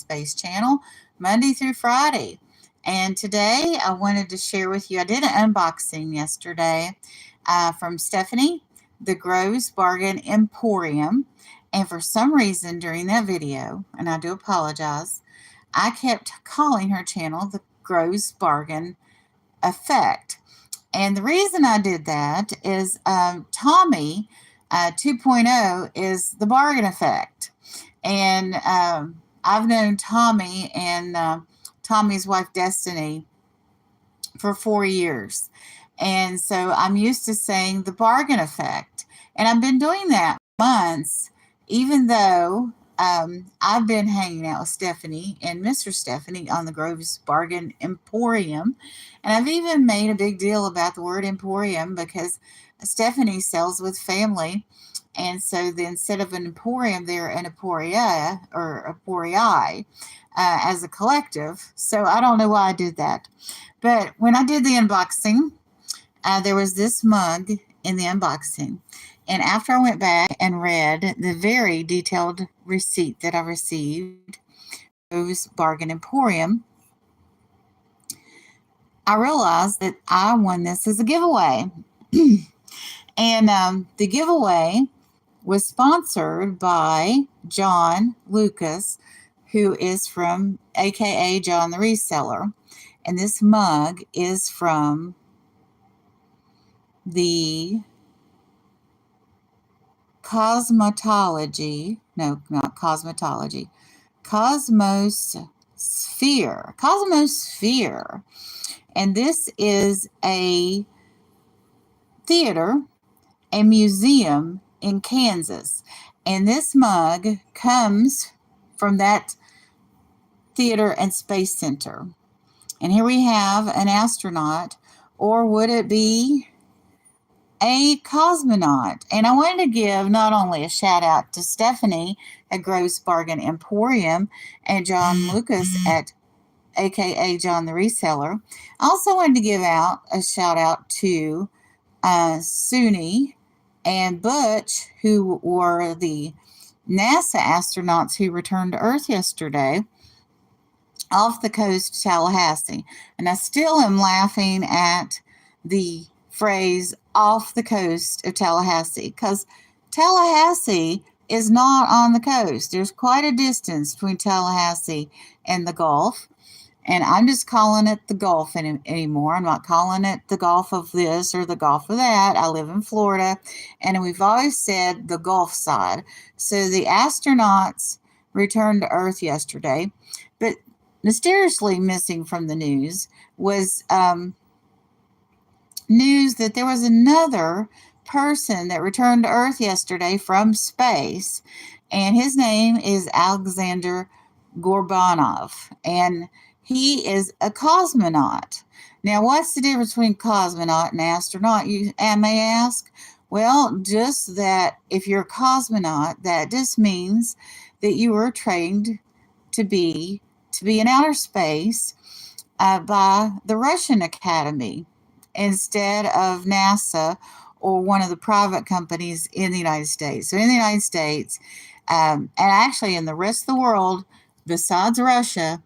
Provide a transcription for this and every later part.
Space Channel, Monday through Friday. And today I wanted to share with you, I did an unboxing yesterday from Stephanie, the Groves Bargain Emporium. And for some reason during that video, and I do apologize, I kept calling her channel the Groves Bargain Effect. And the reason I did that is Tommy 2.0 is the bargain effect. And I've known Tommy and Tommy's wife Destiny for 4 years. And so I'm used to saying the bargain effect. And I've been doing that months, even though I've been hanging out with Stephanie and Mr. Stephanie on the Groves Bargain Emporium. And I've even made a big deal about the word emporium because Stephanie sells with family. And so instead of an emporium, they're an emporia or emporii as a collective. So I don't know why I did that. But when I did the unboxing, there was this mug in the unboxing. And after I went back and read the very detailed receipt that I received, Groves Bargain Emporium, I realized that I won this as a giveaway. And the giveaway was sponsored by John Lucas, who is from AKA John the Reseller. And this mug is from the Cosmosphere. And this is a theater, a museum in Kansas. And this mug comes from that theater and space center. And here we have an astronaut, or would it be a cosmonaut? And I wanted to give not only a shout out to Stephanie at Groves Bargain Emporium and John Lucas at AKA John the Reseller. I also wanted to give out a shout out to Suni and Butch, who were the NASA astronauts who returned to Earth yesterday off the coast of Tallahassee. And I still am laughing at the phrase off the coast of Tallahassee, because Tallahassee is not on the coast. There's quite a distance between Tallahassee and the Gulf. And I'm just calling it the Gulf anymore. I'm not calling it the Gulf of this or the Gulf of that. I live in Florida, and we've always said the Gulf side. So the astronauts returned to Earth yesterday, but mysteriously missing from the news was news that there was another person that returned to Earth yesterday from space, and his name is Alexander Gorbanov, and he is a cosmonaut. Now, what's the difference between cosmonaut and astronaut, you may ask? Well, just that if you're a cosmonaut, that just means that you were trained to be in outer space by the Russian Academy instead of NASA or one of the private companies in the United States. So in the United States, and actually in the rest of the world, besides Russia,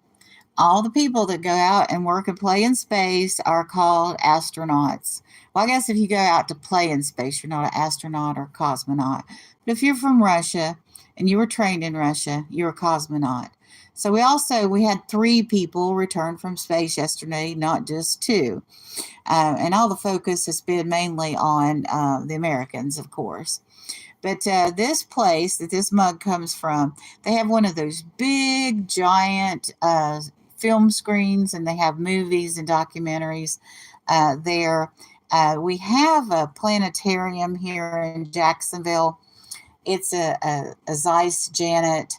all the people that go out and work and play in space are called astronauts. Well, I guess if you go out to play in space, you're not an astronaut or cosmonaut. But if you're from Russia and you were trained in Russia, you're a cosmonaut. So we had 3 people return from space yesterday, not just 2. And all the focus has been mainly on the Americans, of course. But this place that this mug comes from, they have one of those big, giant film screens, and they have movies and documentaries there. We have a planetarium here in Jacksonville. It's a Zeiss Janet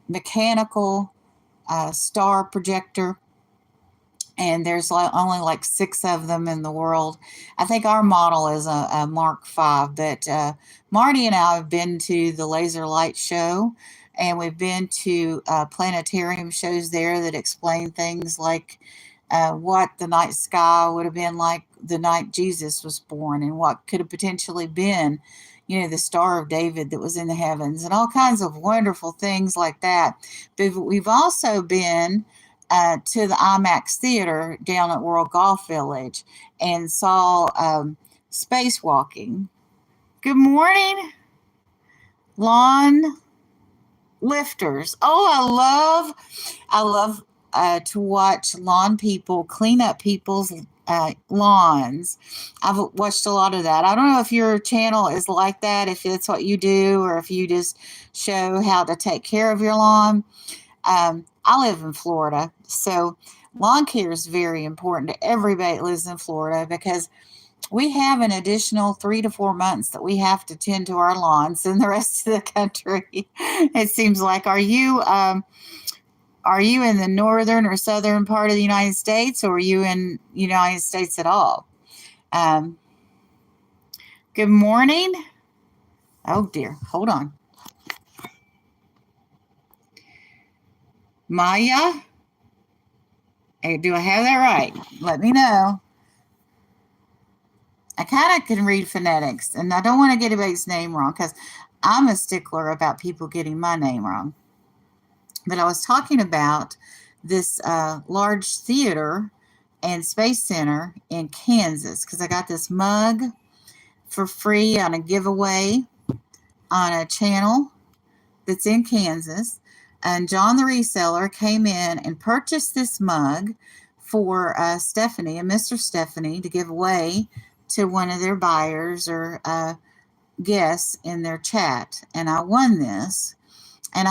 mechanical star projector, and there's only like 6 of them in the world. I think our model is a Mark V, but Marty and I have been to the Laser Light Show, and we've been to planetarium shows there that explain things like what the night sky would have been like the night Jesus was born, and what could have potentially been, the Star of David that was in the heavens, and all kinds of wonderful things like that. But we've also been to the IMAX Theater down at World Golf Village and saw spacewalking. Good morning, lawn lifters. Oh, I love to watch lawn people clean up people's lawns. I've watched a lot of that. I don't know if your channel is like that, if it's what you do, or if you just show how to take care of your lawn. I live in Florida, so lawn care is very important to everybody that lives in Florida, because we have an additional 3 to 4 months that we have to tend to our lawns in the rest of the country. It seems like. Are you in the northern or southern part of the United States, or are you in the United States at all? Good morning. Oh dear, hold on. Maya? Hey, do I have that right? Let me know. I kind of can read phonetics, and I don't want to get anybody's name wrong, because I'm a stickler about people getting my name wrong. But I was talking about this large theater and space center in Kansas, because I got this mug for free on a giveaway on a channel that's in Kansas. And John the reseller came in and purchased this mug for Stephanie and Mr. Stephanie to give away to one of their buyers or guests in their chat. And I won this. And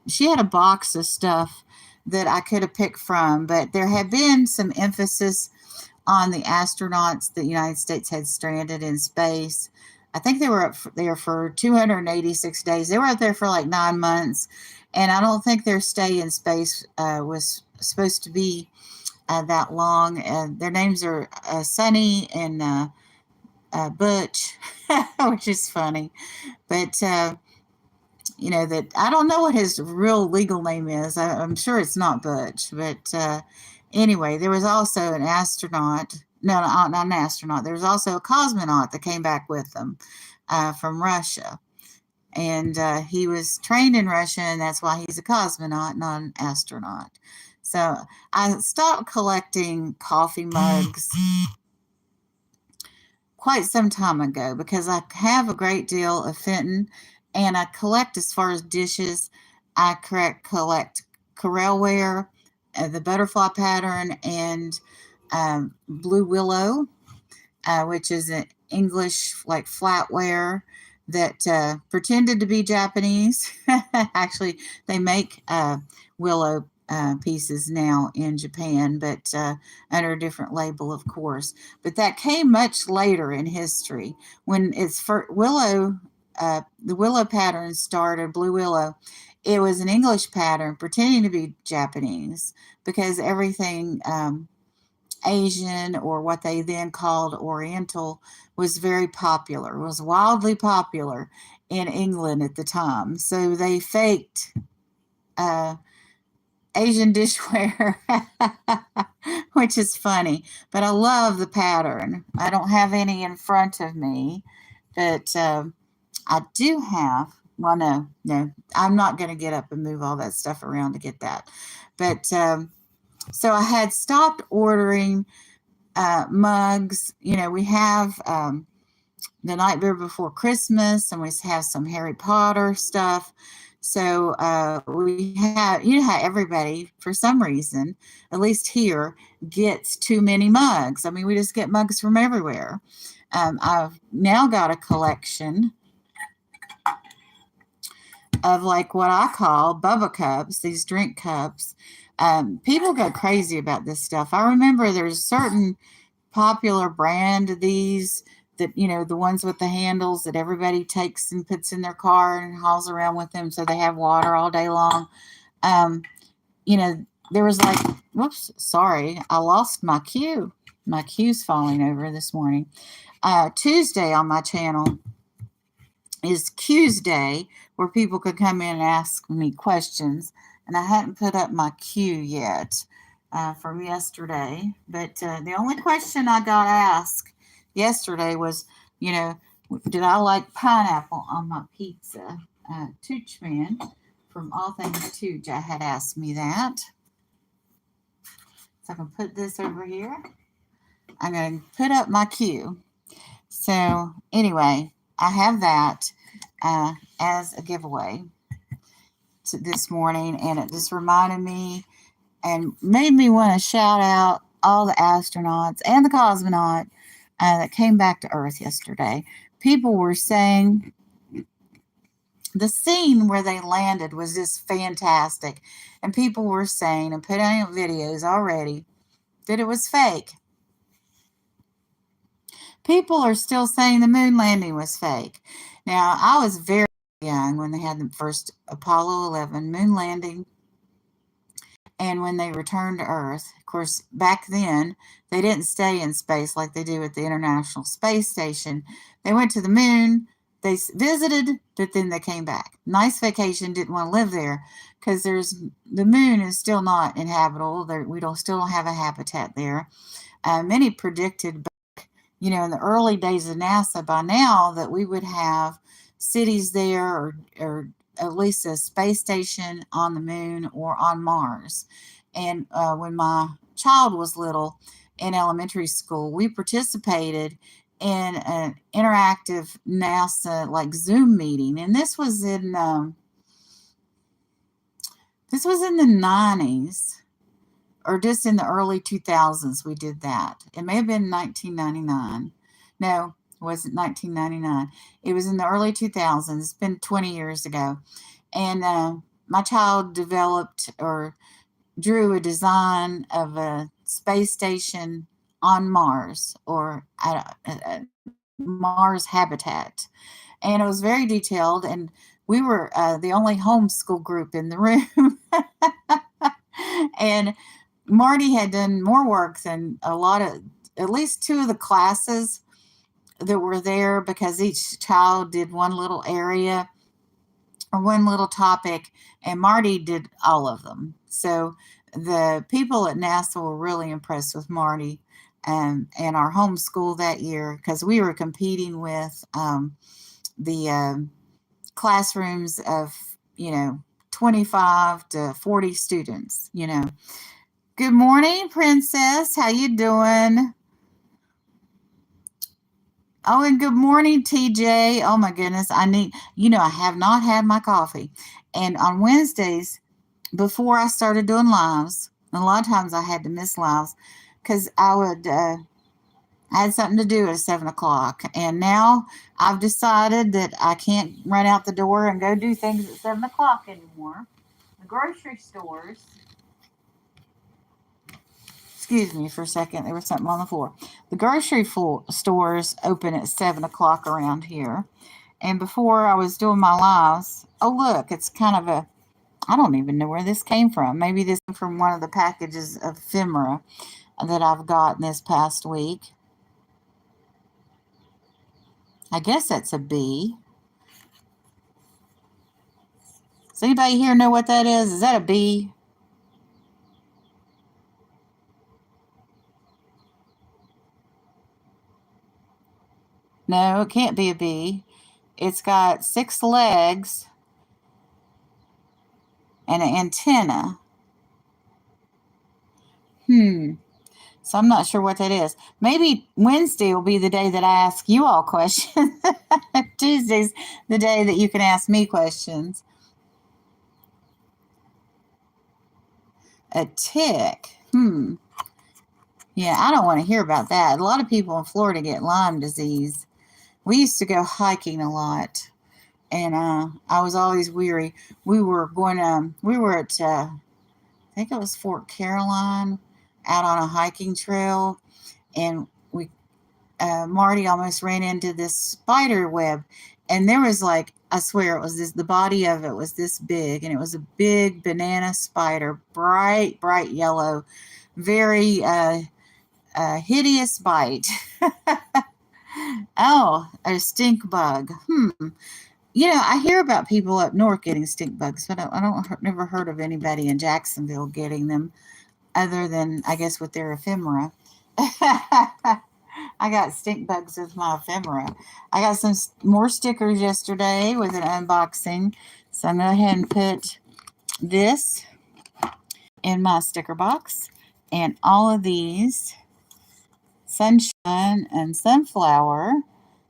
she had a box of stuff that I could have picked from, but there had been some emphasis on the astronauts the United States had stranded in space. I think they were up there for 286 days. They were up there for like 9 months, and I don't think their stay in space was supposed to be that long. Their names are Sunny and Butch, which is funny, but that I don't know what his real legal name is. I'm sure it's not Butch, but anyway, there was also an astronaut. No, not an astronaut. There was also a cosmonaut that came back with them from Russia. And he was trained in Russia, and that's why he's a cosmonaut, not an astronaut. So I stopped collecting coffee mugs quite some time ago, because I have a great deal of Fenton, and I collect, as far as dishes, I collect Corelware, the butterfly pattern, and blue willow, which is an English like flatware that pretended to be Japanese. Actually, they make willow pieces now in Japan, but under a different label, of course. But that came much later in history, when it's for willow. The willow pattern started, blue willow. It was an English pattern pretending to be Japanese, because everything Asian, or what they then called Oriental, was very popular, was wildly popular in England at the time. So they faked Asian dishware, which is funny. But I love the pattern. I don't have any in front of me, but I do have. Well, no, I'm not going to get up and move all that stuff around to get that. But so I had stopped ordering mugs. We have The Nightmare Before Christmas, and we have some Harry Potter stuff. So we have, how everybody, for some reason, at least here, gets too many mugs. I mean, we just get mugs from everywhere. I've now got a collection of like what I call Bubba cups, these drink cups. People go crazy about this stuff. I remember there's a certain popular brand of these that, the ones with the handles that everybody takes and puts in their car and hauls around with them so they have water all day long. There was like, whoops, sorry, I lost my cue. My cue's falling over this morning. Tuesday on my channel is Q's Day, where people could come in and ask me questions. And I hadn't put up my cue yet from yesterday. But the only question I got asked yesterday was, Did I like pineapple on my pizza? Toochman from All Things Tooch had asked me that. So I can put this over here. I'm going to put up my cue. So anyway, I have that as a giveaway this morning, and it just reminded me and made me want to shout out all the astronauts and the cosmonaut that came back to Earth yesterday. People were saying the scene where they landed was just fantastic, and people were saying and putting out videos already that it was fake. People are still saying the moon landing was fake. Now, I was very young when they had the first Apollo 11 moon landing and when they returned to Earth. Of course, back then, they didn't stay in space like they do at the International Space Station. They went to the moon, they visited, but then they came back. Nice vacation, didn't want to live there because the moon is still not inhabitable. We still don't have a habitat there. Many predicted in the early days of NASA by now that we would have cities there or at least a space station on the moon or on Mars. And when my child was little in elementary school, we participated in an interactive NASA like Zoom meeting. And this was in the 90s. Or just in the early 2000s, we did that. It may have been 1999. No, it wasn't 1999. It was in the early 2000s. It's been 20 years ago. And my child developed or drew a design of a space station on Mars or a Mars habitat. And it was very detailed. And we were the only homeschool group in the room. And Marty had done more work than at least two of the classes that were there because each child did one little area or one little topic, and Marty did all of them. So the people at NASA were really impressed with Marty and our homeschool that year because we were competing with the classrooms of, 25 to 40 students, Good morning, Princess. How you doing? Oh, and good morning, TJ. Oh my goodness, I have not had my coffee. And on Wednesdays, before I started doing lives, and a lot of times I had to miss lives because I had something to do at 7 o'clock. And now I've decided that I can't run out the door and go do things at 7 o'clock anymore. The grocery stores. Excuse me for a second. There was something on the floor. The grocery stores open at 7 o'clock around here. And before I was doing my lives, oh, look, it's kind of I don't even know where this came from. Maybe this came from one of the packages of ephemera that I've gotten this past week. I guess that's a bee. Does anybody here know what that is? Is that a bee? No, it can't be a bee. It's got 6 legs and an antenna. So I'm not sure what that is. Maybe Wednesday will be the day that I ask you all questions. Tuesday's the day that you can ask me questions. A tick. Yeah, I don't want to hear about that. A lot of people in Florida get Lyme disease. We used to go hiking a lot, and I was always weary. We were at, I think it was Fort Caroline, out on a hiking trail, and Marty almost ran into this spider web, and there was I swear it was the body of it was this big, and it was a big banana spider, bright yellow, very hideous bite. Oh, a stink bug. I hear about people up north getting stink bugs, but never heard of anybody in Jacksonville getting them, other than I guess with their ephemera. I got stink bugs with my ephemera. I got some more stickers yesterday with an unboxing. So I'm going to go ahead and put this in my sticker box. And all of these sunshine and sunflower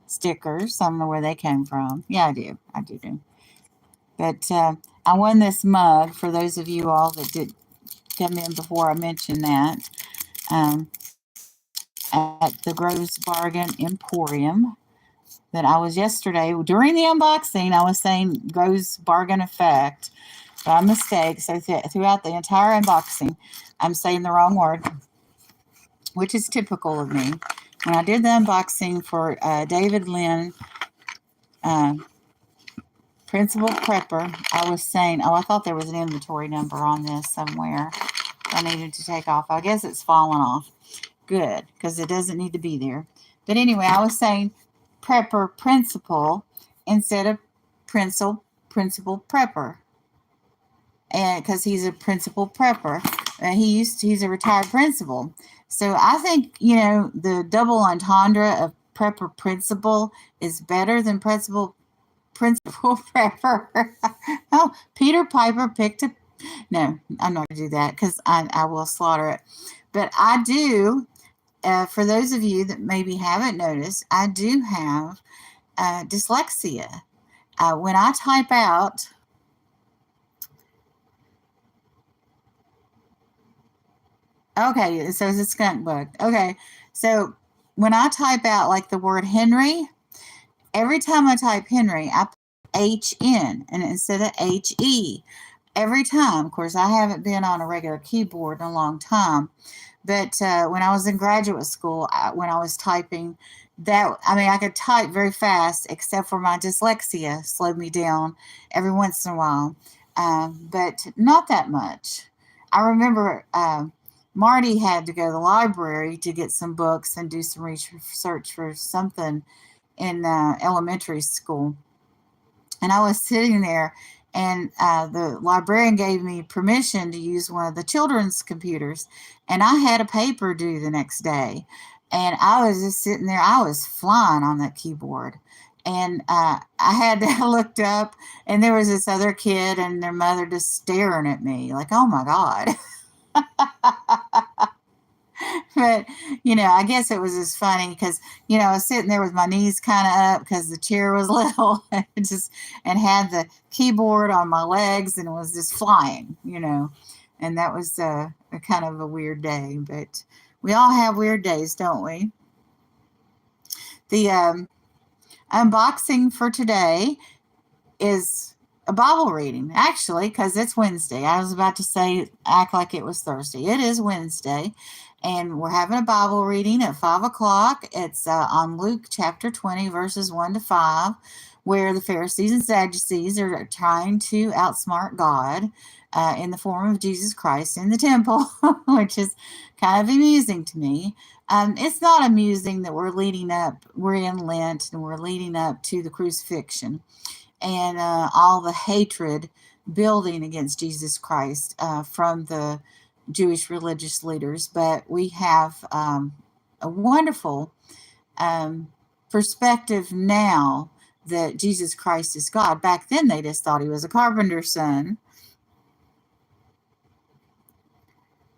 stickers. I don't know where they came from. Yeah, I do. I do. But I won this mug for those of you all that did come in before I mentioned that. Um, at the Groves Bargain Emporium that I was yesterday. During the unboxing, I was saying Groves Bargain Effect by mistake. So throughout the entire unboxing, I'm saying the wrong word, which is typical of me. When I did the unboxing for David Lynn, uh, Principal Prepper, I was saying, I thought there was an inventory number on this somewhere I needed to take off. I guess it's fallen off. Good, because it doesn't need to be there. But anyway, I was saying Prepper Principal instead of Principal Prepper, and because he's a Principal Prepper, he's a retired principal. So I think the double entendre of Prepper Principal is better than Principal Prepper. Oh, Peter Piper picked a. No, I'm not going to do that because I will slaughter it. But I do. For those of you that maybe haven't noticed, I do have dyslexia. When I type out, okay, so it's a skunk bug. Okay, so when I type out like the word Henry, every time I type Henry, I put HN and instead of HE. Every time. Of course, I haven't been on a regular keyboard in a long time. But when I was in graduate school, when I was typing, I could type very fast, except for my dyslexia slowed me down every once in a while, but not that much. I remember Marty had to go to the library to get some books and do some research for something in elementary school. And I was sitting there, and the librarian gave me permission to use one of the children's computers. And I had a paper due the next day. And I was just sitting there. I was flying on that keyboard. And I had looked up, and there was this other kid and their mother just staring at me like, oh my God. But, I guess it was just funny because, I was sitting there with my knees kind of up because the chair was little and had the keyboard on my legs and was just flying, and that was a kind of a weird day, but we all have weird days, don't we? The unboxing for today is a Bible reading, actually, because it's Wednesday. I was about to say, act like it was Thursday. It is Wednesday, and we're having a Bible reading at 5 o'clock. It's on Luke chapter 20, verses 1 to 5, where the Pharisees and Sadducees are trying to outsmart God in the form of Jesus Christ in the temple, which is kind of amusing to me. It's not amusing that we're in Lent, and we're leading up to the crucifixion and all the hatred building against Jesus Christ from the Jewish religious leaders. But we have a wonderful perspective now that Jesus Christ is God. Back then, they just thought he was a carpenter's son.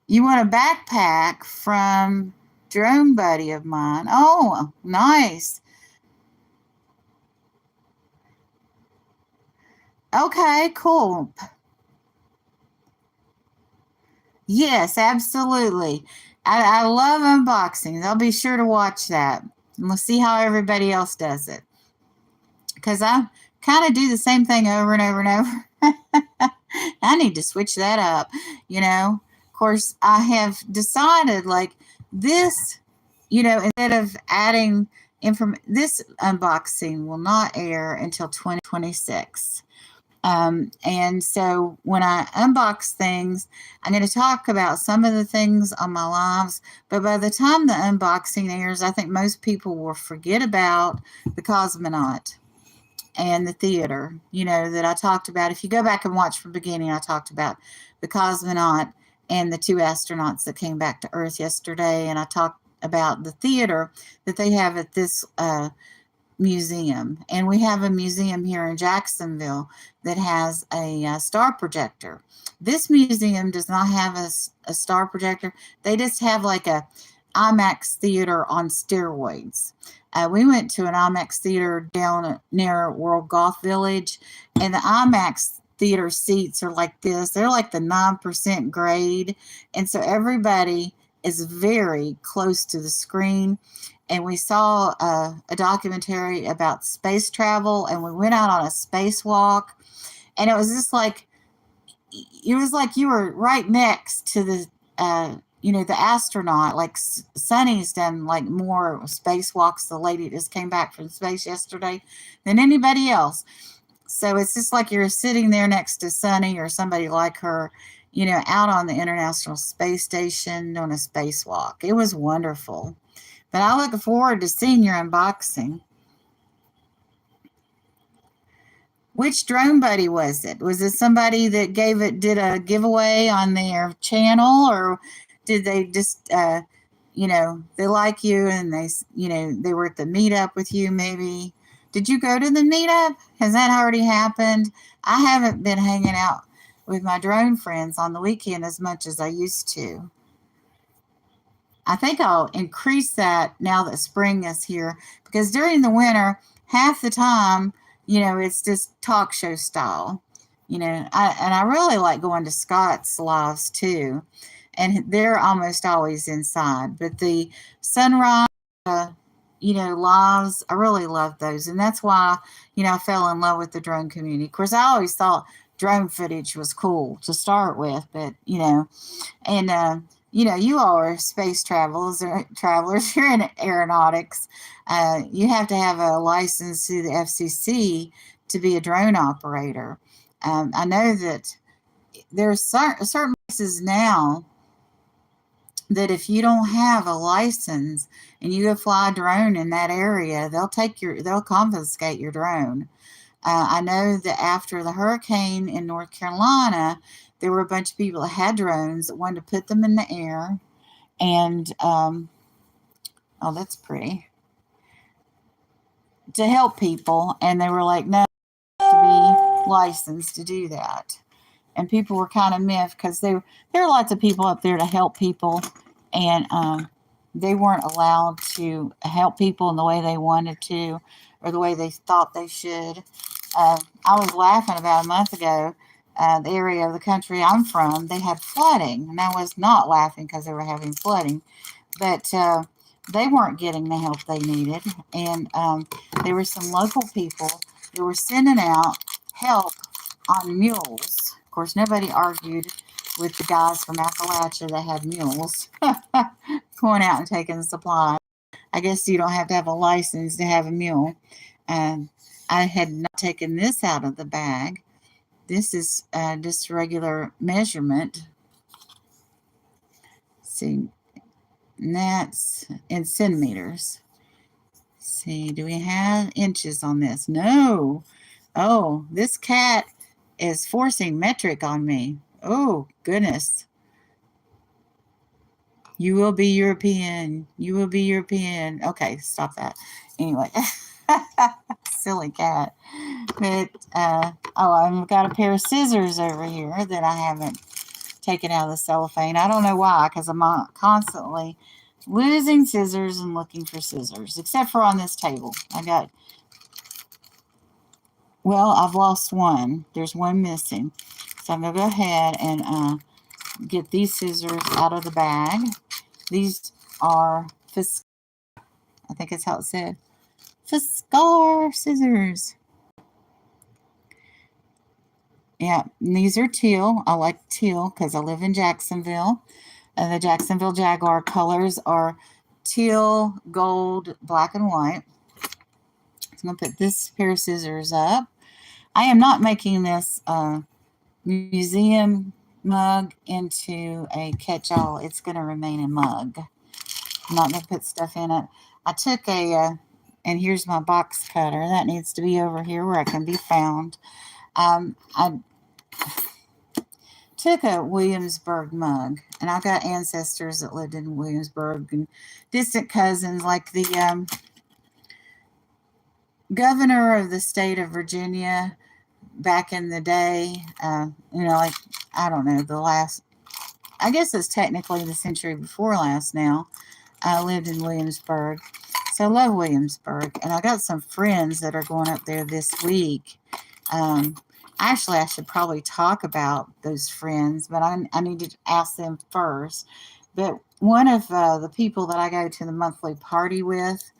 You want a backpack from drone buddy of mine. Oh, nice. Okay, cool. Yes, absolutely. I love unboxings. I'll be sure to watch that. And we'll see how everybody else does it. Because I kind of do the same thing over and over and over. I need to switch that up, Of course, I have decided like this, instead of adding this unboxing will not air until 2026. And so when I unbox things, I'm going to talk about some of the things on my lives. But by the time the unboxing airs, I think most people will forget about the cosmonaut and the theater, that I talked about. If you go back and watch from the beginning, I talked about the cosmonaut and the two astronauts that came back to Earth yesterday. And I talked about the theater that they have at this museum. And we have a museum here in Jacksonville that has a star projector. This museum does not have a star projector. They just have like a IMAX theater on steroids. We went to an IMAX theater down near World Golf Village, and the IMAX theater seats are like this. They're like the 9% grade, and so everybody is very close to the screen. And we saw a documentary about space travel, and we went out on a spacewalk, and it was just like you were right next to the the astronaut. Like Sunny's done like more spacewalks, the lady that just came back from space yesterday, than anybody else. So it's just like you're sitting there next to Sunny or somebody like her, out on the International Space Station on a spacewalk. It was wonderful. But I look forward to seeing your unboxing. Which drone buddy was it? Was it somebody that did a giveaway on their channel, or did they just, they like you and they were at the meetup with you maybe? Did you go to the meetup? Has that already happened? I haven't been hanging out with my drone friends on the weekend as much as I used to. I think I'll increase that now that spring is here, because during the winter, half the time, it's just talk show style, I really like going to Scott's lives too, and they're almost always inside, but the sunrise, lives, I really love those. And that's why, I fell in love with the drone community. Of course, I always thought drone footage was cool to start with, but, and, you all are space travelers. You're in aeronautics. You have to have a license through the FCC to be a drone operator. I know that there's certain places now that if you don't have a license and you go fly a drone in that area, they'll confiscate your drone. I know that after the hurricane in North Carolina, there were a bunch of people that had drones that wanted to put them in the air, and oh, that's pretty, to help people, and they were like, no, you have to be licensed to do that. And people were kind of miffed because there were lots of people up there to help people, and they weren't allowed to help people in the way they wanted to or the way they thought they should. I was laughing about a month ago. The area of the country I'm from, they had flooding, and I was not laughing because they were having flooding, but they weren't getting the help they needed, and there were some local people that were sending out help on mules. Of course, nobody argued with the guys from Appalachia that had mules going out and taking the supplies. I guess you don't have to have a license to have a mule. I had not taken this out of the bag. This is just regular measurement. Let's see, and that's in centimeters. Let's see, do we have inches on this? No. Oh, this cat is forcing metric on me. Oh, goodness. You will be European. You will be European. Okay, stop that. Anyway, silly cat. But, I've got a pair of scissors over here that I haven't taken out of the cellophane. I don't know why, because I'm constantly losing scissors and looking for scissors, except for on this table. I've lost one. There's one missing. So I'm going to go ahead and get these scissors out of the bag. These are I think that's how it said. Fiskar scissors. Yeah, and these are teal. I like teal because I live in Jacksonville. And the Jacksonville Jaguar colors are teal, gold, black, and white. So I'm going to put this pair of scissors up. I am not making this museum mug into a catch-all. It's going to remain a mug. I'm not going to put stuff in it. I took and here's my box cutter. That needs to be over here where it can be found. I took a Williamsburg mug, and I've got ancestors that lived in Williamsburg and distant cousins, like the governor of the state of Virginia back in the day. Like, I don't know, I guess it's technically the century before last now. I lived in Williamsburg. So I love Williamsburg. And I got some friends that are going up there this week. Actually, I should probably talk about those friends, but I need to ask them first. But one of the people that I go to the monthly party with,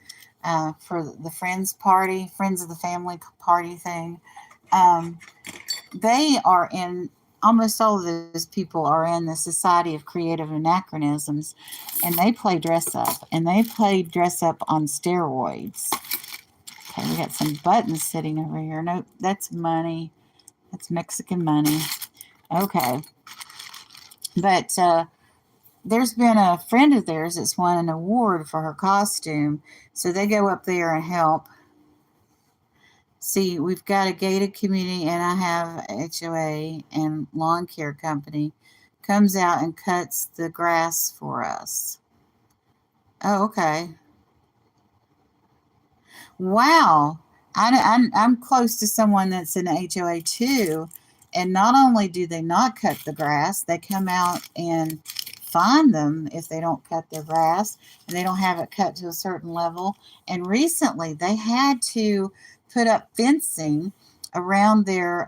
for the Friends of the Family party thing, they are in, almost all of those people are in the Society of Creative Anachronisms, and they play dress up, and they play dress up on steroids. Okay, we got some buttons sitting over here. Nope, that's money. That's Mexican money. Okay. But there's been a friend of theirs that's won an award for her costume, so they go up there and help. See, we've got a gated community, and I have HOA and lawn care company comes out and cuts the grass for us. Oh, okay. Wow. I'm close to someone that's in HOA too, and not only do they not cut the grass, they come out and fine them if they don't cut their grass and they don't have it cut to a certain level. And recently they had to put up fencing around their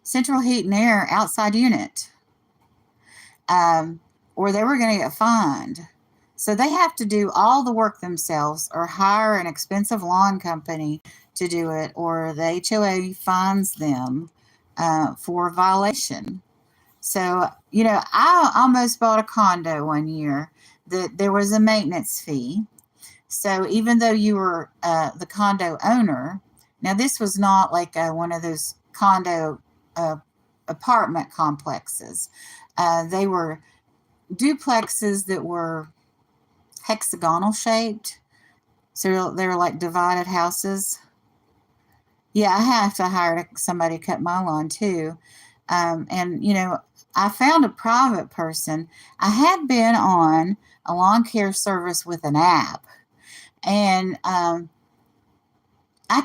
central heat and air outside unit, or they were going to get fined. So they have to do all the work themselves or hire an expensive lawn company to do it, or the HOA fines them for a violation. So, I almost bought a condo one year that there was a maintenance fee. So even though you were the condo owner, now this was not like one of those condo apartment complexes. They were duplexes that were hexagonal shaped. So they were like divided houses. Yeah, I have to hire somebody to cut my lawn too. And I found a private person. I had been on a lawn care service with an app, and I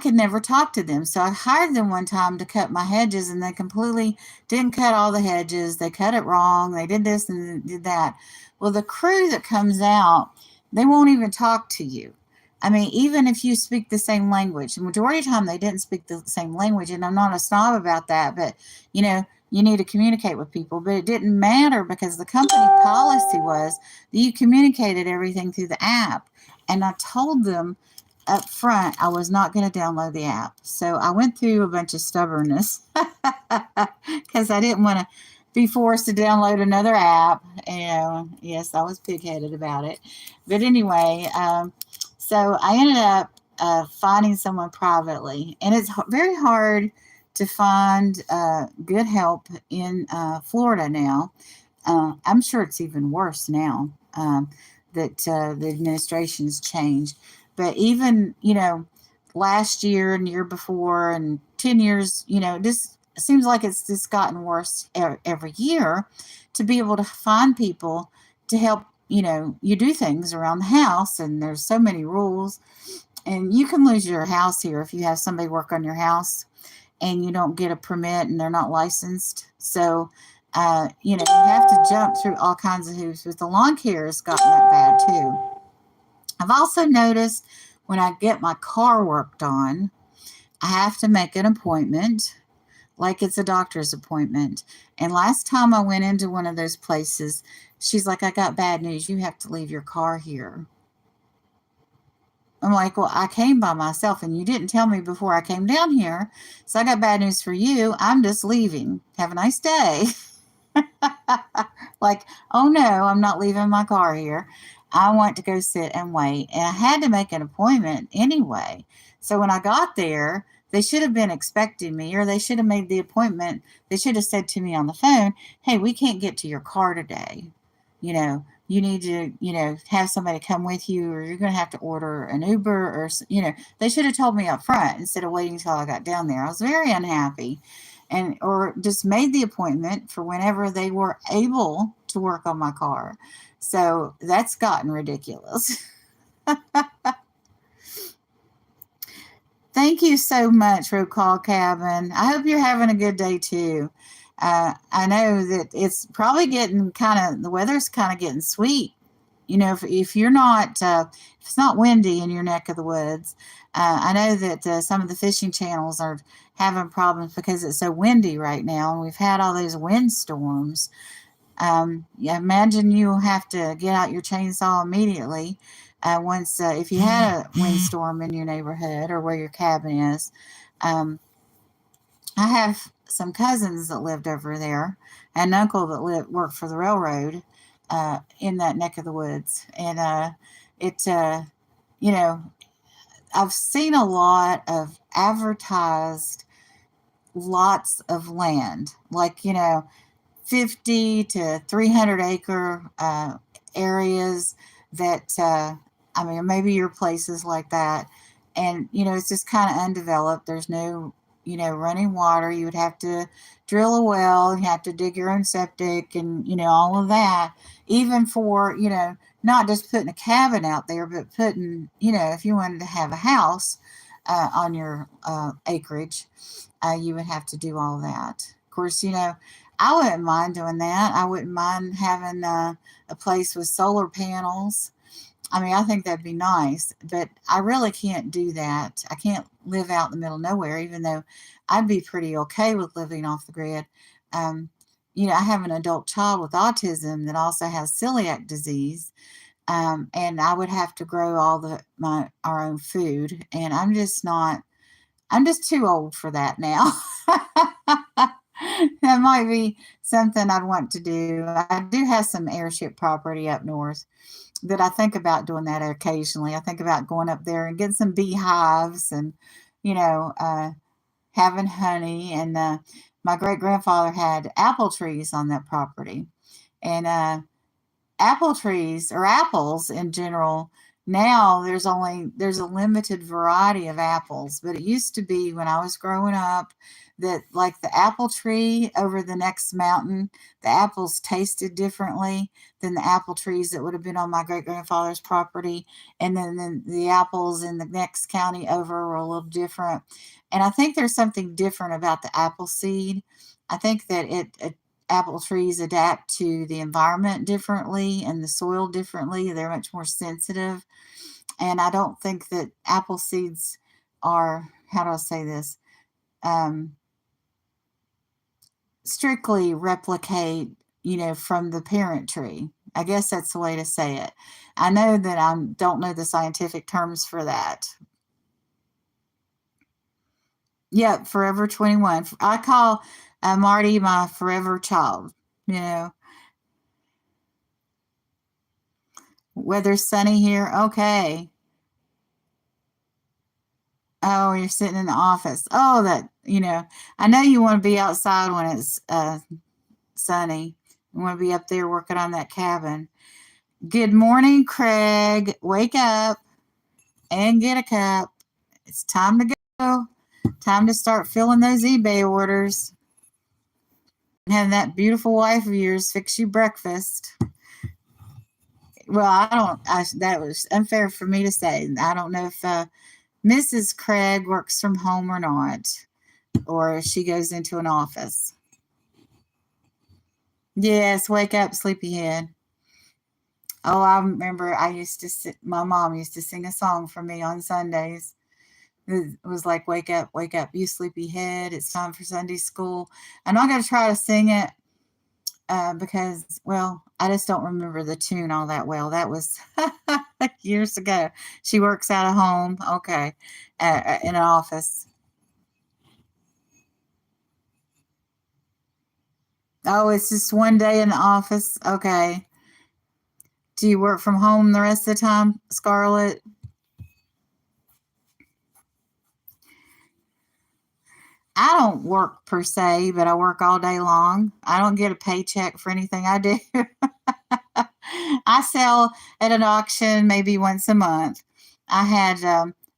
could never talk to them. So I hired them one time to cut my hedges, and they completely didn't cut all the hedges. They cut it wrong. They did this and did that. Well, the crew that comes out, they won't even talk to you. I mean, even if you speak the same language, the majority of the time they didn't speak the same language. And I'm not a snob about that, but you need to communicate with people. But it didn't matter because the company policy was that you communicated everything through the app. And I told them up front I was not going to download the app. So I went through a bunch of stubbornness because I didn't want to be forced to download another app. Yes, I was pig-headed about it. But anyway, so I ended up finding someone privately. And it's very hard to find good help in Florida now. I'm sure it's even worse now that the administration's changed. But even, last year and year before and 10 years, this seems like it's just gotten worse every year to be able to find people to help, you do things around the house. And there's so many rules. And you can lose your house here if you have somebody work on your house and you don't get a permit and they're not licensed. So, you have to jump through all kinds of hoops. But the lawn care has gotten that bad too. I've also noticed when I get my car worked on, I have to make an appointment, like it's a doctor's appointment. And last time I went into one of those places, she's like, I got bad news. You have to leave your car here. I'm like, well, I came by myself and you didn't tell me before I came down here. So I got bad news for you. I'm just leaving. Have a nice day. Like, oh no, I'm not leaving my car here. I want to go sit and wait. And I had to make an appointment anyway. So when I got there, they should have been expecting me, or they should have made the appointment. They should have said to me on the phone, hey, we can't get to your car today. You need to, have somebody come with you, or you're going to have to order an Uber, or, they should have told me up front instead of waiting until I got down there. I was very unhappy. and or just made the appointment for whenever they were able to work on my car. So that's gotten ridiculous. Thank you so much, Road Call Cabin. I hope you're having a good day too. I know that it's probably getting the weather's kind of getting sweet. You know, if you're not, if it's not windy in your neck of the woods, I know that some of the fishing channels are having problems because it's so windy right now, and we've had all those wind storms. Yeah, imagine you have to get out your chainsaw immediately once if you had a windstorm in your neighborhood or where your cabin is. Um, I have some cousins that lived over there, and an uncle that worked for the railroad in that neck of the woods, and it you know, I've seen a lot of advertised lots of land, like 50 to 300 acre areas that, I mean, maybe your places like that. And, it's just kind of undeveloped. There's no, running water. You would have to drill a well, you have to dig your own septic and, all of that, even for, not just putting a cabin out there, but putting, if you wanted to have a house on your acreage, you would have to do all that. Of course, I wouldn't mind doing that. I wouldn't mind having a place with solar panels. I mean, I think that'd be nice, but I really can't do that. I can't live out in the middle of nowhere, even though I'd be pretty okay with living off the grid. Um, I have an adult child with autism that also has celiac disease, and I would have to grow all our own food, and I'm just not. I'm just too old for that now. That might be something I'd want to do. I do have some airship property up north that I think about doing that occasionally. I think about going up there and getting some beehives and, having honey. And my great grandfather had apple trees on that property. And apple trees or apples in general, now there's a limited variety of apples, but it used to be when I was growing up that like the apple tree over the next mountain, the apples tasted differently than the apple trees that would have been on my great grandfather's property, and then the apples in the next county over were a little different. And I think there's something different about the apple seed. I think that it apple trees adapt to the environment differently and the soil differently. They're much more sensitive. And I don't think that apple seeds are, how do I say this, strictly replicate, from the parent tree. I guess that's the way to say it. I know that I don't know the scientific terms for that. Yep, Forever 21. I call Marty my forever child, Weather's sunny here. Okay. Oh, you're sitting in the office. Oh, I know you want to be outside when it's sunny. You want to be up there working on that cabin. Good morning, Craig. Wake up and get a cup. It's time to go. Time to start filling those eBay orders. Have that beautiful wife of yours fix you breakfast. Well, that was unfair for me to say. I don't know if Mrs. Craig works from home or not, or if she goes into an office. Yes, wake up, sleepyhead. Oh, I remember my mom used to sing a song for me on Sundays. It was like, wake up, you sleepyhead. It's time for Sunday school. I'm not going to try to sing it because, well, I just don't remember the tune all that well. That was years ago. She works out of home. Okay. In an office. Oh, it's just one day in the office. Okay. Do you work from home the rest of the time, Scarlett? I don't work per se, but I work all day long. I don't get a paycheck for anything I do. I sell at an auction maybe once a month. I had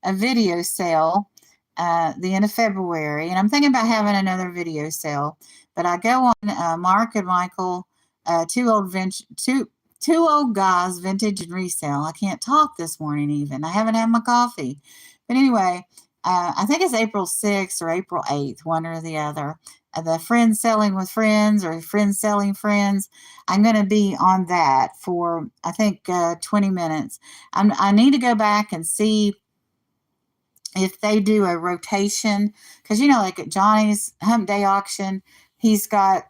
a video sale the end of February, and I'm thinking about having another video sale. But I go on Mark and Michael, two old guys, vintage and resale. I can't talk this morning even. I haven't had my coffee. But anyway, I think it's April 6th or April 8th, one or the other. The Friends Selling with Friends or Friends Selling Friends. I'm going to be on that for, I think, 20 minutes. I need to go back and see if they do a rotation, because like at Johnny's Hump Day auction, he's got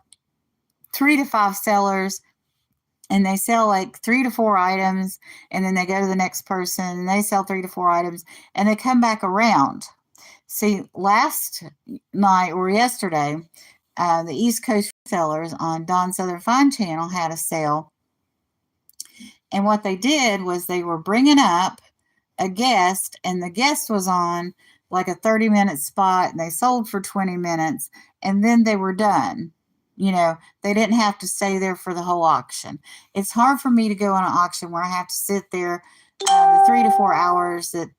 3 to 5 sellers, and they sell like 3 to 4 items, and then they go to the next person and they sell 3 to 4 items, and they come back around. See, last night or yesterday, the East Coast sellers on Don Southern Fine Channel had a sale, and what they did was they were bringing up a guest, and the guest was on like a 30-minute spot, and they sold for 20 minutes, and then they were done. They didn't have to stay there for the whole auction. It's hard for me to go on an auction where I have to sit there the 3 to 4 hours that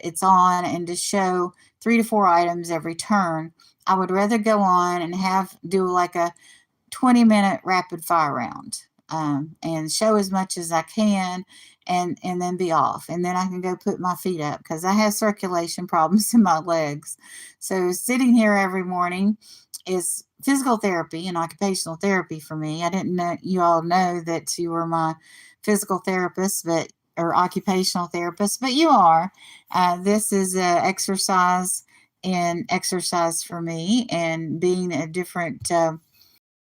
it's on and to show 3 to 4 items every turn. I would rather go on and do like a 20-minute rapid fire round, and show as much as I can, and then be off. And then I can go put my feet up because I have circulation problems in my legs. So sitting here every morning is physical therapy and occupational therapy for me. I didn't know you all know that you were my physical therapist, or occupational therapist, but you are. This is exercise for me, and being a different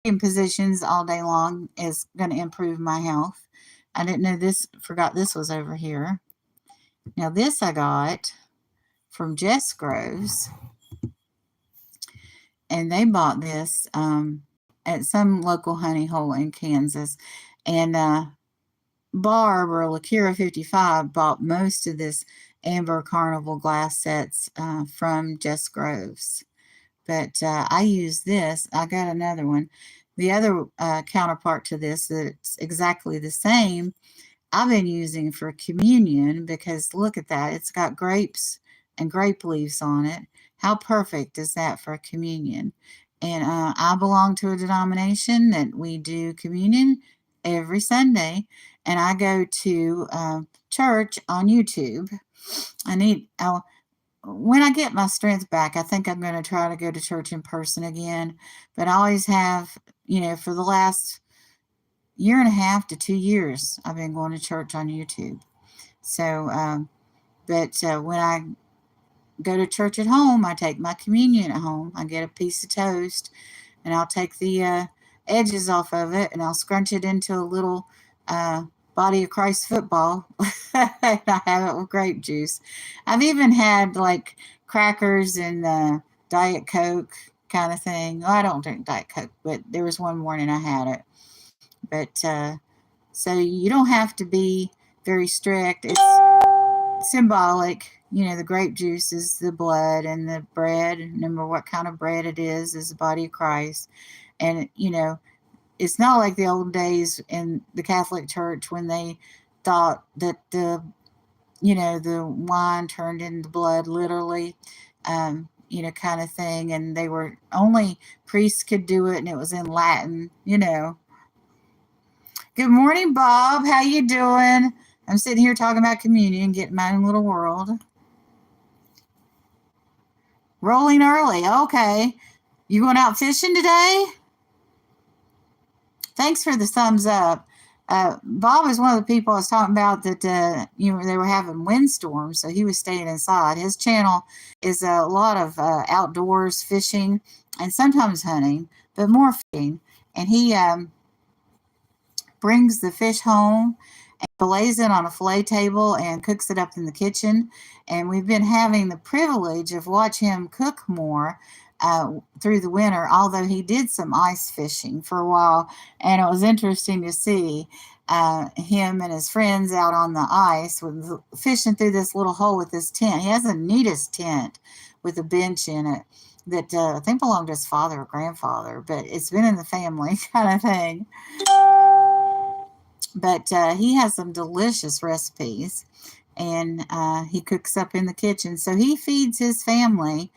in positions all day long is going to improve my health. I didn't know this, forgot this was over here. Now this I got from Jess Groves, and they bought this at some local honey hole in Kansas, and Barb, or Lakira 55, bought most of this Amber Carnival glass sets from Jess Groves. But I use this. I got another one. The other counterpart to this that's exactly the same, I've been using for communion, because look at that. It's got grapes and grape leaves on it. How perfect is that for communion? And I belong to a denomination that we do communion every Sunday, and I go to church on YouTube. When I get my strength back, I think I'm going to try to go to church in person again. But I always have, for the last 1.5 to 2 years, I've been going to church on YouTube. So, when I go to church at home, I take my communion at home. I get a piece of toast, and I'll take the edges off of it, and I'll scrunch it into a little Body of Christ football. And I have it with grape juice. I've even had like crackers and Diet Coke kind of thing. Well, I don't drink Diet Coke, but there was one morning I had it. But so you don't have to be very strict. It's symbolic. The grape juice is the blood, and the bread, no matter what kind of bread it is the body of Christ. And, it's not like the old days in the Catholic Church when they thought that the wine turned into blood, literally, kind of thing. And they were only priests could do it, and it was in Latin, Good morning, Bob. How you doing? I'm sitting here talking about communion, getting my own little world. Rolling early. Okay. You going out fishing today? Thanks for the thumbs up. Bob is one of the people I was talking about that, they were having windstorms, so he was staying inside. His channel is a lot of outdoors fishing and sometimes hunting, but more fishing. And he brings the fish home and fillets it on a fillet table and cooks it up in the kitchen. And we've been having the privilege of watching him cook more through the winter, although he did some ice fishing for a while, and it was interesting to see him and his friends out on the ice with fishing through this little hole with this tent. He has the neatest tent with a bench in it that I think belonged to his father or grandfather, but it's been in the family kind of thing. But he has some delicious recipes. and he cooks up in the kitchen. So he feeds his family,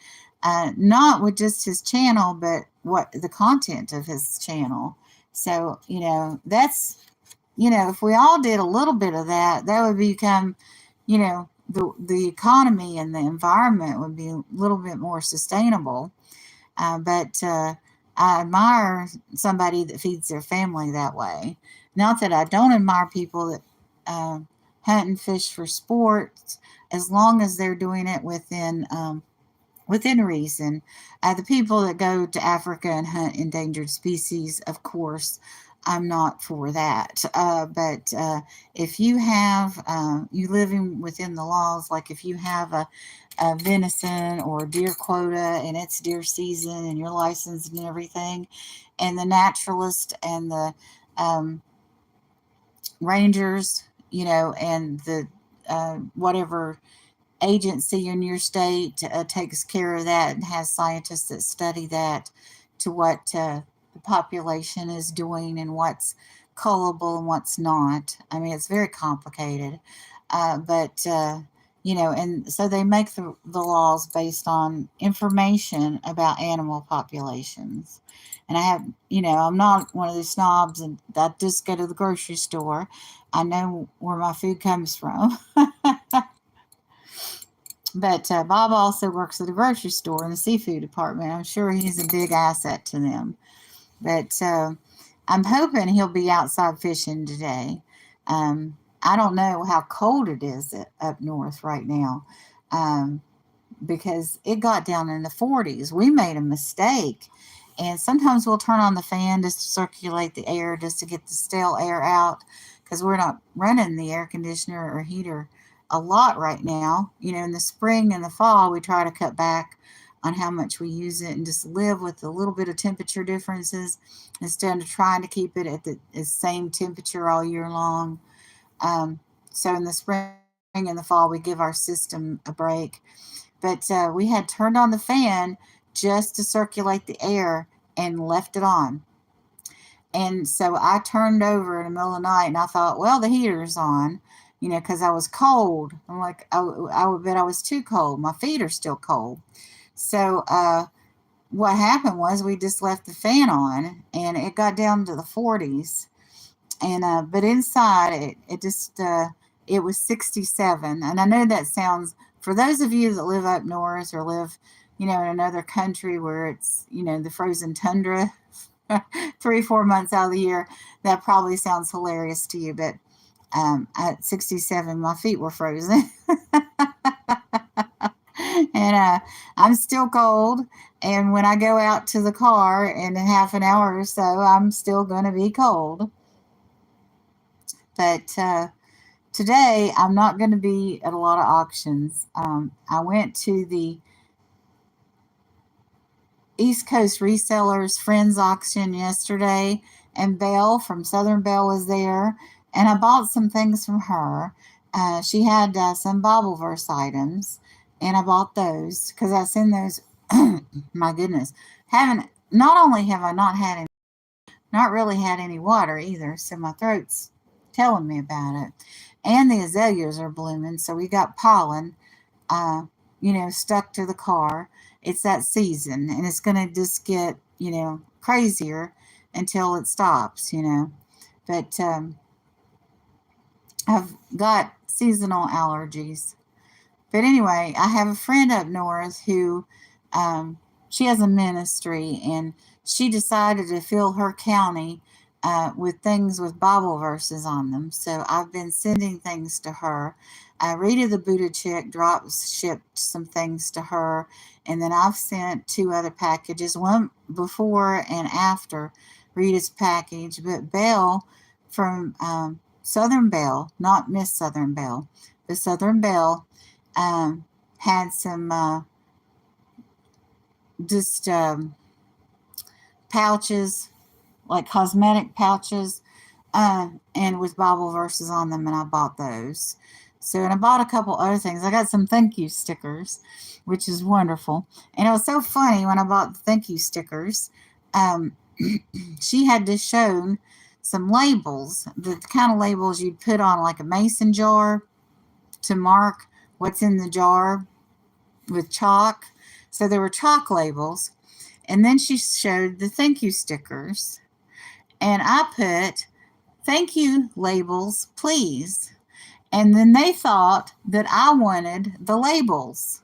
not with just his channel, but what the content of his channel. So, that's, if we all did a little bit of that, that would become, the economy and the environment would be a little bit more sustainable. But I admire somebody that feeds their family that way. Not that I don't admire people that hunt and fish for sports, as long as they're doing it within reason. The people that go to Africa and hunt endangered species, of course, I'm not for that. But if you have you living within the laws, like if you have a venison or deer quota and it's deer season and you're licensed and everything, and the naturalist and the um, rangers, and the whatever agency in your state takes care of that and has scientists that study that to what the population is doing and what's cullable and what's not. I mean, it's very complicated. But and so they make the laws based on information about animal populations. And I'm not one of these snobs and I just go to the grocery store. I know where my food comes from. But Bob also works at a grocery store in the seafood department. I'm sure he's a big asset to them. But I'm hoping he'll be outside fishing today. I don't know how cold it is up north right now, because it got down in the 40s. We made a mistake. And sometimes we'll turn on the fan just to circulate the air, just to get the stale air out, because we're not running the air conditioner or heater a lot right now. In the spring and the fall, we try to cut back on how much we use it and just live with a little bit of temperature differences instead of trying to keep it at the same temperature all year long. So in the spring and the fall, we give our system a break. But we had turned on the fan just to circulate the air and left it on. And so I turned over in the middle of the night and I thought, well, the heater's on, because I was cold. I'm like, I would bet I was too cold. My feet are still cold. So what happened was we just left the fan on and it got down to the 40s. And but inside it was 67. And I know that sounds, for those of you that live up north or live, in another country where it's, the frozen tundra 3-4 months out of the year, that probably sounds hilarious to you. But at 67, my feet were frozen. And I'm still cold. And when I go out to the car in half an hour or so, I'm still going to be cold. But today, I'm not going to be at a lot of auctions. I went to the East Coast Resellers Friends auction yesterday, and Belle from Southern Belle was there, and I bought some things from her. She had some Bibleverse items, and I bought those because I send those. My goodness, not only have I not really had any water either, so my throat's telling me about it, and the azaleas are blooming, so we got pollen, stuck to the car. It's that season, and it's going to just get, crazier until it stops, But I've got seasonal allergies. But anyway, I have a friend up north who, she has a ministry, and she decided to fill her county with things with Bible verses on them. So I've been sending things to her. Rita the Buddha chick shipped some things to her, and then I've sent 2 other packages, one before and after Rita's package. But Belle from Southern Belle, not Miss Southern Belle, but Southern Belle, had some just pouches, like cosmetic pouches, and with Bible verses on them, and I bought those. So, and I bought a couple other things. I got some thank you stickers, which is wonderful. And it was so funny when I bought the thank you stickers. She had just shown some labels, the kind of labels you'd put on like a mason jar, to mark what's in the jar with chalk. So there were chalk labels. And then she showed the thank you stickers. And I put thank you labels, please. And then they thought that I wanted the labels.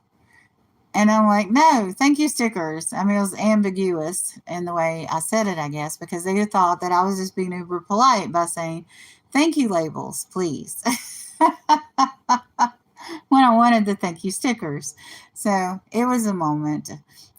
And I'm like, no, thank you stickers. I mean, it was ambiguous in the way I said it, I guess, because they thought that I was just being uber polite by saying, thank you labels, please. When I wanted the thank you stickers. So it was a moment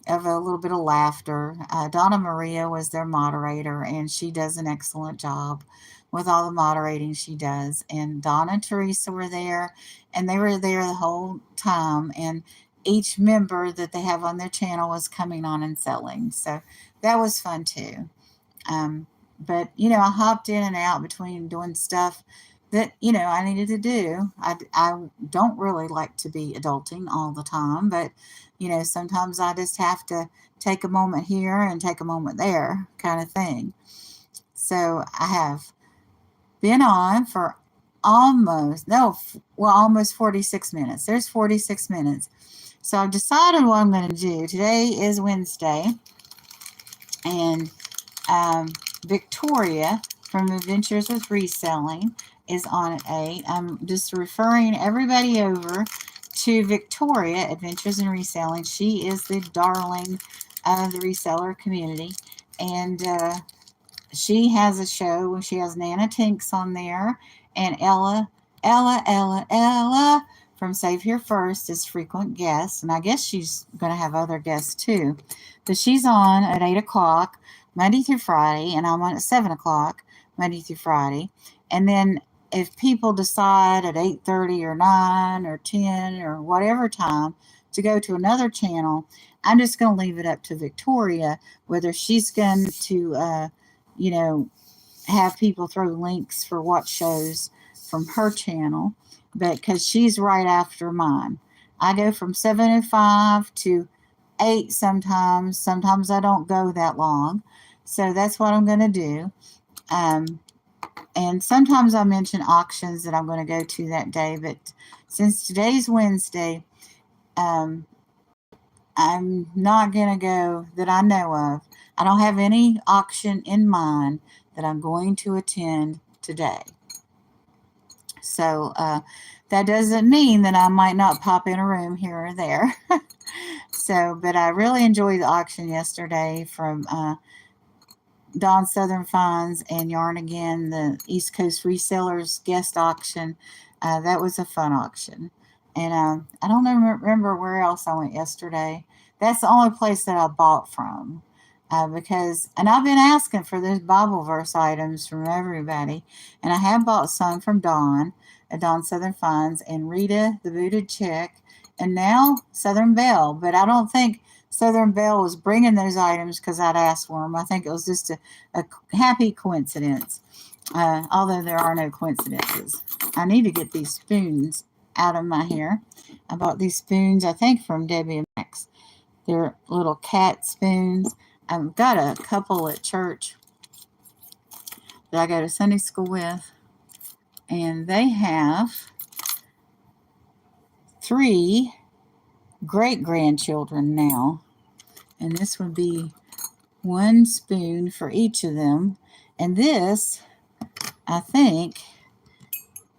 of a little bit of laughter. Donna Maria was their moderator, and she does an excellent job with all the moderating she does. And Donna and Teresa were there, and they were there the whole time. And each member that they have on their channel was coming on and selling. So that was fun too. But, I hopped in and out between doing stuff that, I needed to do. I don't really like to be adulting all the time, but, sometimes I just have to take a moment here and take a moment there kind of thing. So I have been on for almost 46 minutes. There's 46 minutes. So I've decided what I'm going to do. Today is Wednesday, and Victoria from Adventures with Reselling is on at 8. I'm just referring everybody over to Victoria, Adventures in Reselling. She is the darling of the reseller community, and she has a show where she has Nana Tinks on there, and Ella from Save Here First is frequent guest, and I guess she's going to have other guests too. But she's on at 8 o'clock Monday through Friday, and I'm on at 7 o'clock Monday through Friday. And then if people decide at 8:30 or 9 or 10 or whatever time to go to another channel, I'm just going to leave it up to Victoria whether she's going to, have people throw links for what shows from her channel, but because she's right after mine. I go from 7:05 to 8 sometimes. Sometimes I don't go that long. So that's what I'm going to do. And sometimes I mention auctions that I'm going to go to that day. But since today's Wednesday, I'm not going to go that I know of. I don't have any auction in mind that I'm going to attend today. So that doesn't mean that I might not pop in a room here or there. But I really enjoyed the auction yesterday from Dawn Southern Finds and Yarn Again, the East Coast Resellers guest auction. That was a fun auction. And I don't remember where else I went yesterday. That's the only place that I bought from. And I've been asking for those Bible verse items from everybody. And I have bought some from Dawn, Dawn Southern Finds, and Rita, the Booted Chick, and now Southern Belle. But I don't think Southern Belle was bringing those items because I'd asked for them. I think it was just a happy coincidence, although there are no coincidences. I need to get these spoons out of my hair. I bought these spoons, I think, from Debbie and Max. They're little cat spoons. I've got a couple at church that I go to Sunday school with, and they have 3 great-grandchildren now, and this would be 1 spoon for each of them. And this, I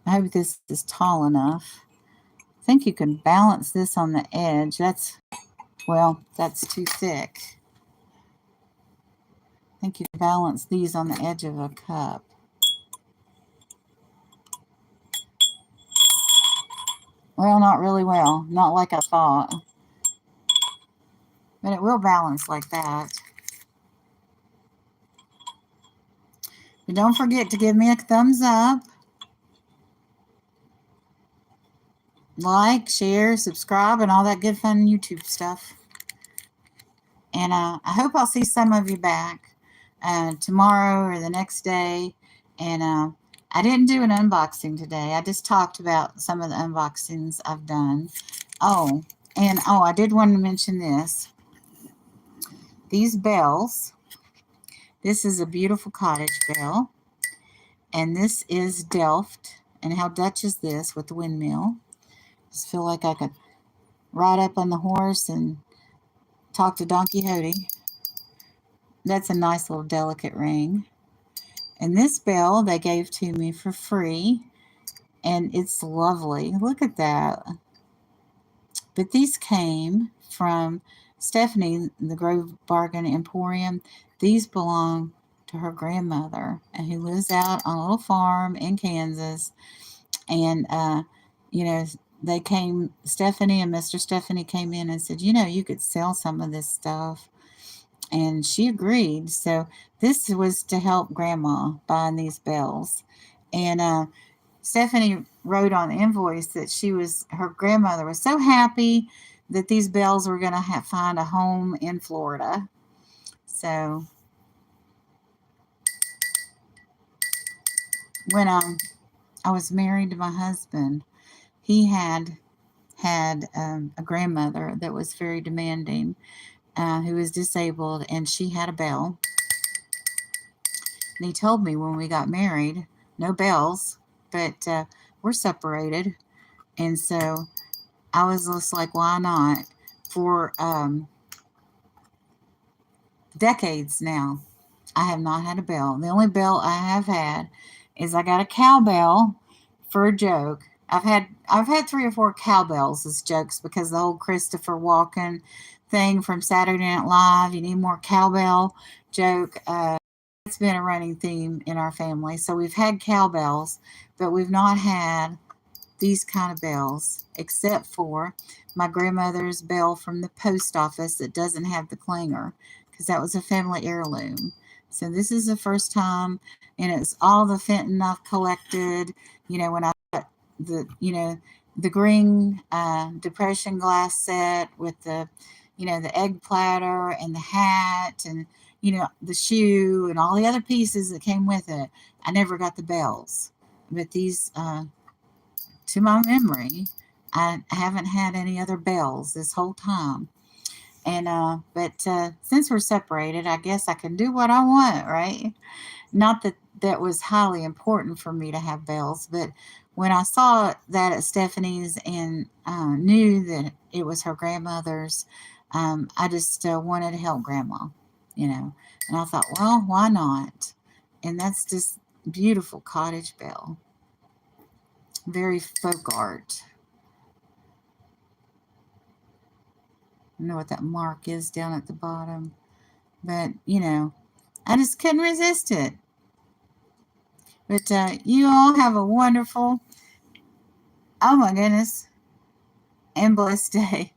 hope this is tall enough. I think you can balance this on the edge. That's too thick. I think you can balance these on the edge of a cup. Well, not really well. Not like I thought. But it will balance like that. But don't forget to give me a thumbs up. Like, share, subscribe, and all that good fun YouTube stuff. And I hope I'll see some of you back tomorrow or the next day. And I didn't do an unboxing today. I just talked about some of the unboxings I've done. I did want to mention this. These bells. This is a beautiful cottage bell. And this is Delft. And how Dutch is this with the windmill? Just feel like I could ride up on the horse and talk to Don Quixote. That's a nice little delicate ring. And this bell they gave to me for free, and it's lovely. Look at that. But these came from Stephanie, the Grove Bargain Emporium. These belong to her grandmother, and who lives out on a little farm in Kansas. And, you know, they came, Stephanie and Mr. Stephanie came in and said, you know, you could sell some of this stuff. And she agreed. So this was to help Grandma buying these bells. And Stephanie wrote on the invoice that her grandmother was so happy that these bells were going to find a home in Florida. So when I was married to my husband, he had a grandmother that was very demanding, who was disabled, and she had a bell. And he told me when we got married, no bells, but we're separated. And so I was just like, why not? For decades now, I have not had a bell. The only bell I have had is I got a cowbell for a joke. I've had 3 or 4 cowbells as jokes because the whole Christopher Walken thing from Saturday Night Live, you need more cowbell joke. It's been a running theme in our family. So we've had cowbells, but we've not had these kind of bells, except for my grandmother's bell from the post office that doesn't have the clanger, because that was a family heirloom. So this is the first time, and it's all the Fenton I've collected. You know, when I got the green depression glass set with the egg platter and the hat and the shoe and all the other pieces that came with it. I never got the bells, but these, to my memory, I haven't had any other bells this whole time. And but since we're separated, I guess I can do what I want, right? Not that that was highly important for me to have bells, but when I saw that at Stephanie's and knew that it was her grandmother's, I just wanted to help Grandma, And I thought, well, why not? And that's just beautiful cottage bell, very folk art. I don't know what that mark is down at the bottom, but I just couldn't resist it. But you all have a wonderful, oh my goodness, and blessed day.